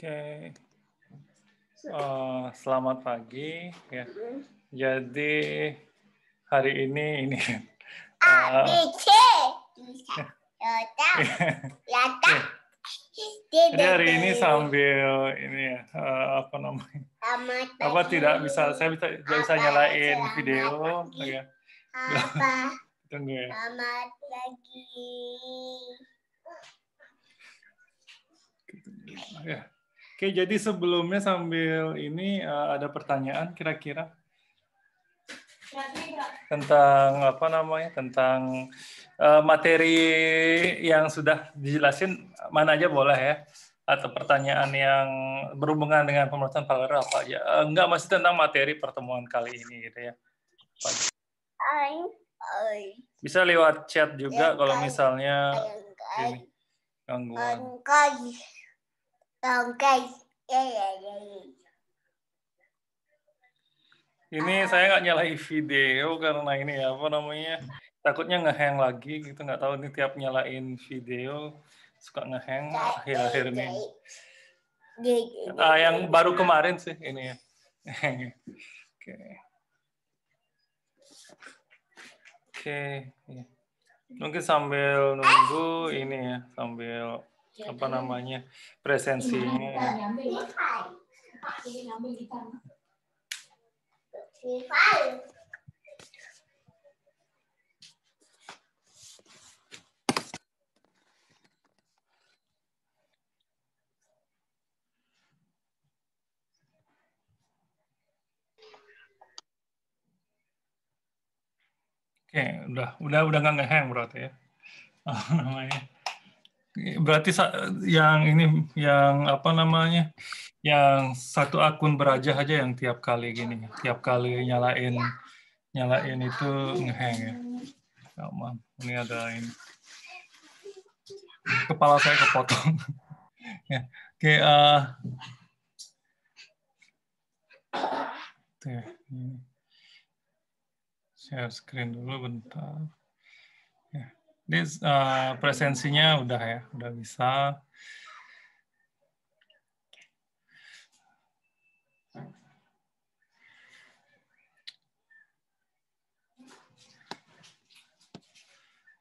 Oke, selamat pagi ya. Jadi hari ini A, B, C. jadi hari ini sambil ini ya, apa namanya? Apa tidak bisa, saya tidak bisa nyalain video ya. Apa? Tunggu ya. Selamat pagi. Ya. Oke, jadi sebelumnya sambil ini ada pertanyaan kira-kira tentang apa namanya, tentang materi yang sudah dijelasin mana aja boleh ya, atau pertanyaan yang berhubungan dengan pemrosesan paralel apa aja. Enggak, masih tentang materi pertemuan kali ini gitu ya. Bisa lewat chat juga kalau misalnya ini gangguan. Ini saya nggak nyalain video karena ini ya, apa namanya, takutnya ngehang lagi gitu, nggak tahu nih tiap nyalain video suka ngehang akhir-akhir ini. Yang baru kemarin sih ini ya. Oke. Oke. Mungkin sambil nunggu ini ya, sambil apa namanya, presensinya ya. Oke, udah nggak ngehang berarti ya. Namanya. Berarti yang ini, yang apa namanya, yang satu akun beraja aja yang tiap kali gini, tiap kali nyalain itu ngehang ya. Aman. Ini ada ini. Kepala saya kepotong. Ya. Oke, share screen dulu bentar. Ya. Ini presensinya udah ya, udah bisa.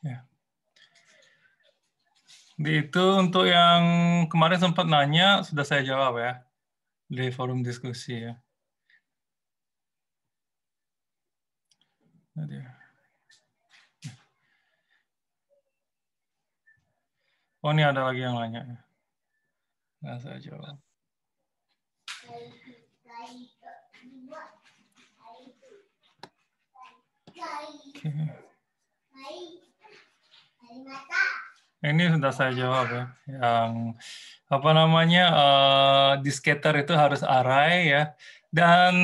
Ya. Itu untuk yang kemarin sempat nanya, sudah saya jawab ya, di forum diskusi ya. Oh, ini ada lagi yang nanya ya. Nah, saya jawab. Oke. Ini sudah saya jawab ya. Yang apa namanya, disketer itu harus array ya. Dan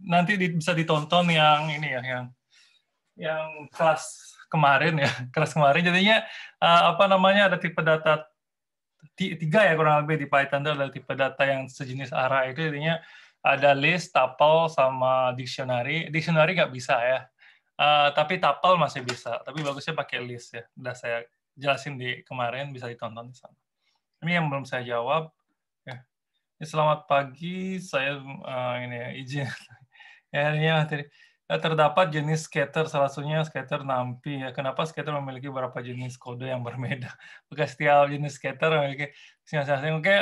nanti bisa ditonton yang ini ya, yang kelas kemarin ya, kelas kemarin. Jadinya apa namanya, ada tipe data 3 ya kurang lebih di Python itu, ada tipe data yang sejenis array itu. Jadinya ada list, tuple, sama dictionary. Dictionary nggak bisa ya. Tapi tuple masih bisa, tapi bagusnya pakai list ya. Udah saya jelasin di kemarin, bisa ditonton di sana. Ini yang belum saya jawab. Ya. Selamat pagi, saya ini ya, izin. Ya, terdapat jenis scatter, salah satunya scatter NumPy. Ya. Kenapa scatter memiliki beberapa jenis kode yang berbeda? Bukan setiap jenis scatter memiliki masing-masing. Oke,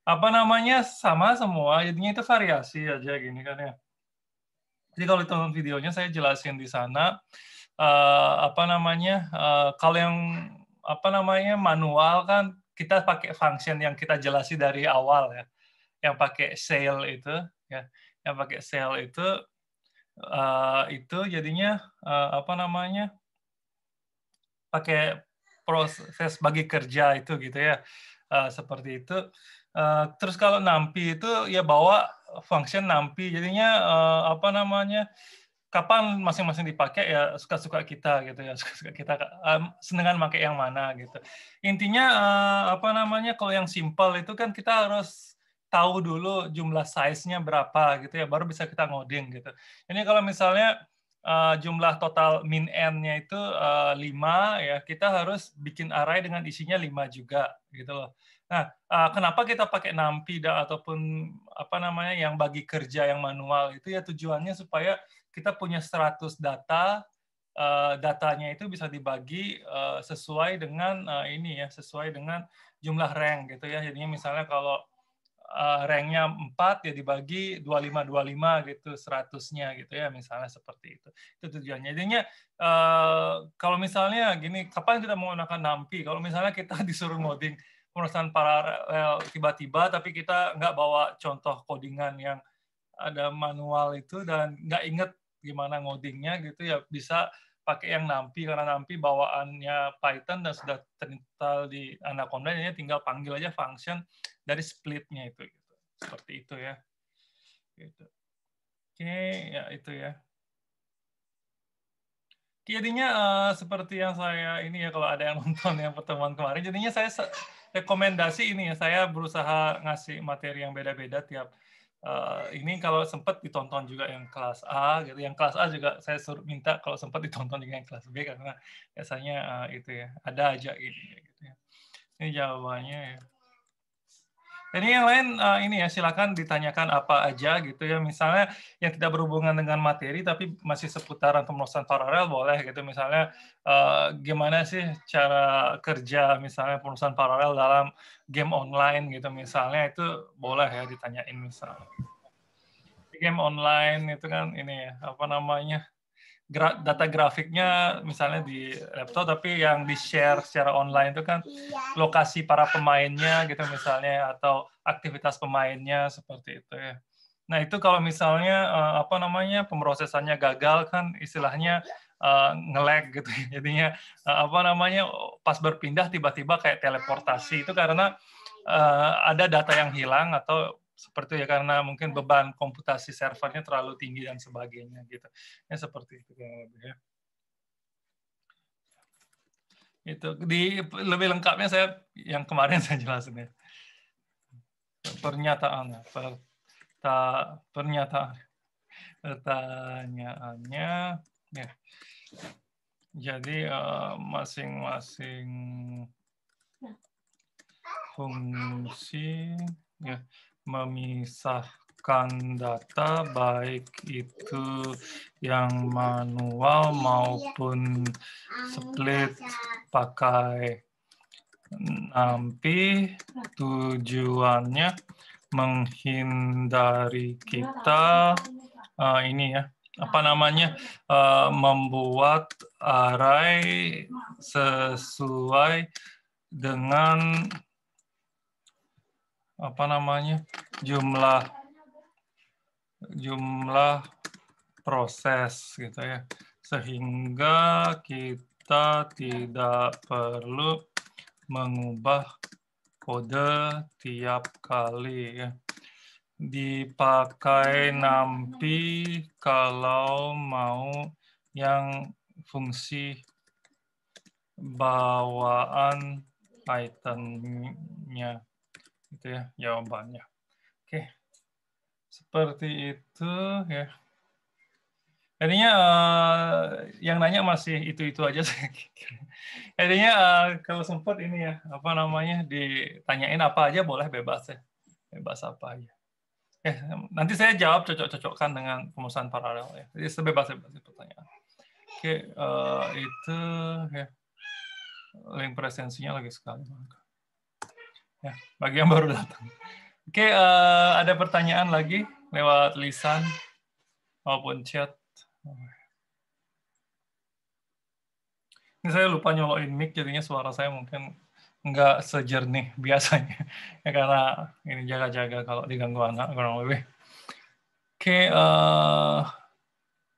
apa namanya, sama semua, jadinya itu variasi aja gini kan ya. Jadi kalau ditonton videonya saya jelasin di sana, apa namanya, kalau yang apa namanya manual kan kita pakai function yang kita jelasin dari awal ya, yang pakai shell itu ya, yang pakai shell itu jadinya apa namanya, pakai proses bagi kerja itu gitu ya, seperti itu. Terus kalau NumPy itu ya bawa function NumPy, jadinya apa namanya, kapan masing-masing dipakai ya suka-suka kita gitu ya, suka-suka kita senengan pakai yang mana gitu. Intinya apa namanya, kalau yang simple itu kan kita harus tahu dulu jumlah size-nya berapa gitu ya, baru bisa kita ngoding gitu. Ini kalau misalnya jumlah total min n-nya itu 5 ya, kita harus bikin array dengan isinya 5 juga gitu loh. Nah, kenapa kita pakai NumPy ataupun apa namanya yang bagi kerja yang manual itu ya tujuannya supaya kita punya 100 data, datanya itu bisa dibagi sesuai dengan ini ya, sesuai dengan jumlah rank gitu ya. Jadinya misalnya kalau ranknya 4 ya dibagi 25 gitu 100-nya gitu ya, misalnya seperti itu. Itu tujuannya. Jadinya kalau misalnya gini, kapan kita menggunakan NumPy? Kalau misalnya kita disuruh ngoding pemrosesan paralel tiba-tiba tapi kita nggak bawa contoh codingan yang ada manual itu dan nggak inget gimana ngodingnya gitu ya, bisa pakai yang NumPy karena NumPy bawaannya Python dan sudah terinstall di Anaconda, ini tinggal panggil aja function dari split-nya itu gitu. Seperti itu ya. Gitu. Oke, ya itu ya. Jadinya seperti yang saya ini ya, kalau ada yang nonton yang pertemuan kemarin, jadinya saya rekomendasi ini ya, saya berusaha ngasih materi yang beda-beda tiap ini kalau sempat ditonton juga yang kelas A gitu, yang kelas A juga saya suruh minta kalau sempat ditonton juga yang kelas B karena biasanya itu ya ada aja gitu ya. Ini jawabannya ya. Ini yang lain ini ya silakan ditanyakan apa aja gitu ya, misalnya yang tidak berhubungan dengan materi tapi masih seputaran pemrosesan paralel boleh gitu, misalnya gimana sih cara kerja misalnya pemrosesan paralel dalam game online gitu misalnya, itu boleh ya ditanyain misalnya. Game online itu kan ini ya apa namanya, data grafiknya misalnya di laptop tapi yang di share secara online itu kan lokasi para pemainnya gitu misalnya atau aktivitas pemainnya seperti itu ya. Nah itu kalau misalnya apa namanya pemrosesannya gagal kan istilahnya nge-lag gitu jadinya apa namanya pas berpindah tiba-tiba kayak teleportasi, itu karena ada data yang hilang atau seperti ya karena mungkin beban komputasi servernya terlalu tinggi dan sebagainya gitu. Ya seperti itu kurang lebih ya. Itu di lebih lengkapnya saya yang kemarin saya jelasin ya. Pertanyaannya ya. Jadi masing-masing fungsi ya memisahkan data baik itu yang manual maupun split pakai NumPy, tujuannya menghindari kita ini ya apa namanya membuat array sesuai dengan apa namanya jumlah proses gitu ya, sehingga kita tidak perlu mengubah kode tiap kali ya. Dipakai NumPy kalau mau yang fungsi bawaan Python-nya. Itu ya jawabannya. Oke, seperti itu ya. Jadinya yang nanya masih itu aja saya kira. Jadinya kalau sempat ini ya apa namanya ditanyain apa aja boleh, bebas ya, bebas apa aja. Nanti saya jawab cocok-cocokkan dengan pemrosesan paralel ya. Jadi sebebas-bebas pertanyaan. Oke, itu ya link presensinya lagi sekali. Ya, bagi yang baru datang. Oke, ada pertanyaan lagi lewat lisan maupun chat. Ini saya lupa nyolokin mic, jadinya suara saya mungkin nggak sejernih biasanya. Ya, karena ini jaga-jaga kalau diganggu anak kurang lebih. Oke,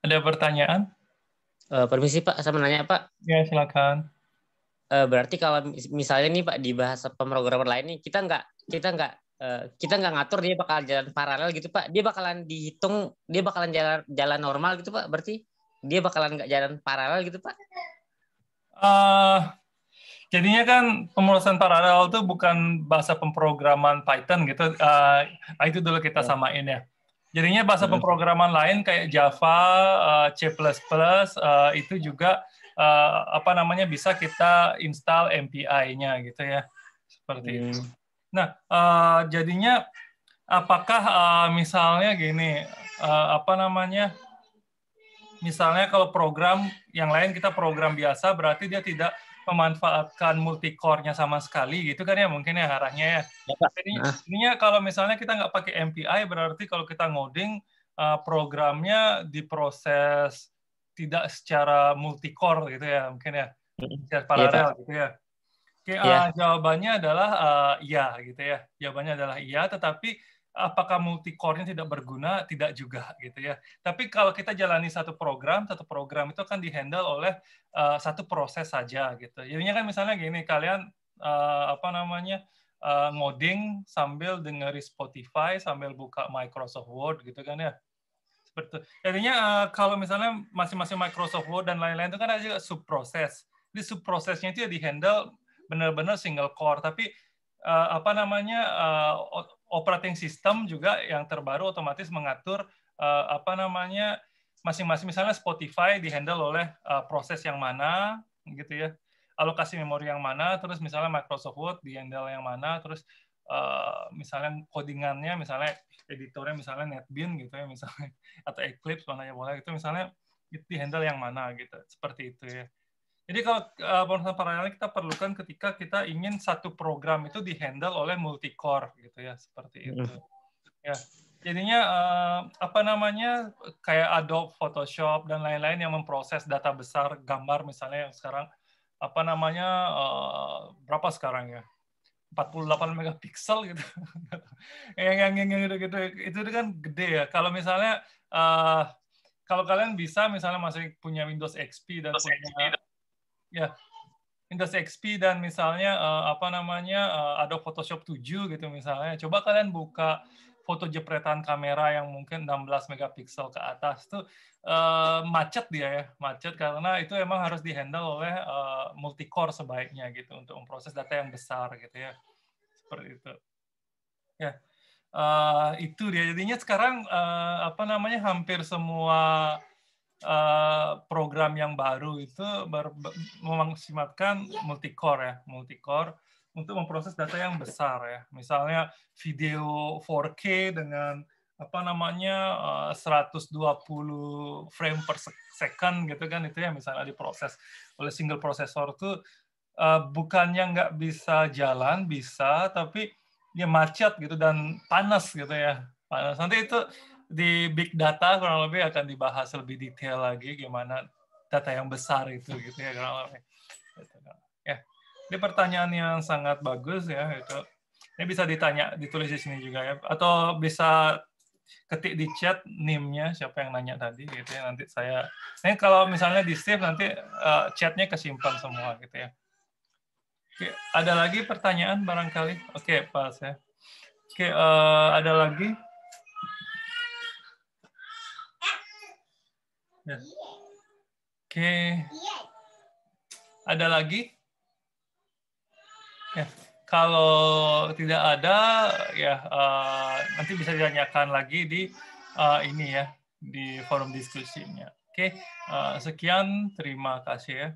ada pertanyaan? Permisi Pak, saya menanya Pak. Ya, silakan. Berarti kalau misalnya nih Pak di bahasa pemrograman lain nih kita nggak ngatur dia bakal jalan paralel gitu Pak. Dia bakalan dihitung, dia bakalan jalan normal gitu Pak. Berarti dia bakalan nggak jalan paralel gitu Pak. Jadinya kan pemrosesan paralel itu bukan bahasa pemrograman Python gitu. Itu dulu kita samain ya. Jadinya bahasa pemrograman lain kayak Java, C++, itu juga apa namanya bisa kita install MPI-nya gitu ya, seperti itu. Nah, jadinya apakah misalnya gini, apa namanya? Misalnya kalau program yang lain kita program biasa, berarti dia tidak memanfaatkan multicore-nya sama sekali, gitu kan ya mungkin ya arahnya ya. Ininya kalau misalnya kita nggak pakai MPI, berarti kalau kita ngoding, programnya diproses tidak secara multicore gitu ya, mungkin ya, secara paralel gitu ya. Oke, jawabannya adalah iya gitu ya. Jawabannya adalah iya, tetapi apakah multicore-nya tidak berguna? Tidak juga gitu ya. Tapi kalau kita jalani satu program itu akan dihandle oleh satu proses saja gitu. Jadinya kan misalnya gini, kalian apa namanya ngoding sambil dengerin Spotify, sambil buka Microsoft Word gitu kan ya. Seperti itu. Jadinya kalau misalnya masing-masing Microsoft Word dan lain-lain itu kan ada juga subproses. Di subprosesnya itu ya dihandle benar-benar single core, tapi apa namanya operating system juga yang terbaru otomatis mengatur apa namanya masing-masing, misalnya Spotify dihandle oleh proses yang mana gitu ya, alokasi memori yang mana, terus misalnya Microsoft Word dihandle yang mana, terus misalnya codingannya, misalnya editornya misalnya NetBeans gitu ya misalnya, atau Eclipse mana ya boleh itu misalnya dihandle yang mana gitu, seperti itu ya. Jadi kalau pemrograman paralel kita perlukan ketika kita ingin satu program itu dihandle oleh multicore gitu ya, seperti itu. Ya. Jadinya apa namanya kayak Adobe Photoshop dan lain-lain yang memproses data besar gambar misalnya yang sekarang apa namanya berapa sekarang ya? 48 megapiksel gitu. yang gitu itu kan gede ya. Kalau misalnya kalau kalian bisa misalnya masih punya Windows XP dan punya ya Windows XP dan misalnya apa namanya Adobe Photoshop 7 gitu misalnya, coba kalian buka foto jepretan kamera yang mungkin 16 megapiksel ke atas tuh macet dia ya, macet karena itu emang harus dihandle oleh multicore sebaiknya gitu untuk memproses data yang besar gitu ya, seperti itu ya. Itu dia jadinya sekarang apa namanya hampir semua program yang baru itu memaksimalkan multicore ya, multicore untuk memproses data yang besar ya. Misalnya video 4K dengan apa namanya 120 frame per second gitu kan, itu ya misalnya diproses oleh single processor tuh bukannya nggak bisa jalan, bisa, tapi dia macet gitu dan panas gitu ya, panas. Nanti itu di big data kurang lebih akan dibahas lebih detail lagi gimana data yang besar itu gitu ya kurang lebih. Ya, ini pertanyaan yang sangat bagus ya itu. Ini bisa ditulis di sini juga ya, atau bisa ketik di chat NIM-nya siapa yang nanya tadi gitu ya, nanti saya. Ini kalau misalnya di save nanti chatnya kesimpan semua gitu ya. Oke, ada lagi pertanyaan barangkali? Oke, pas ya. Oke, ada lagi? Ya. Oke. Ada lagi? Ya. Kalau tidak ada, ya nanti bisa ditanyakan lagi di ini ya, di forum diskusinya. Oke, sekian. Terima kasih ya.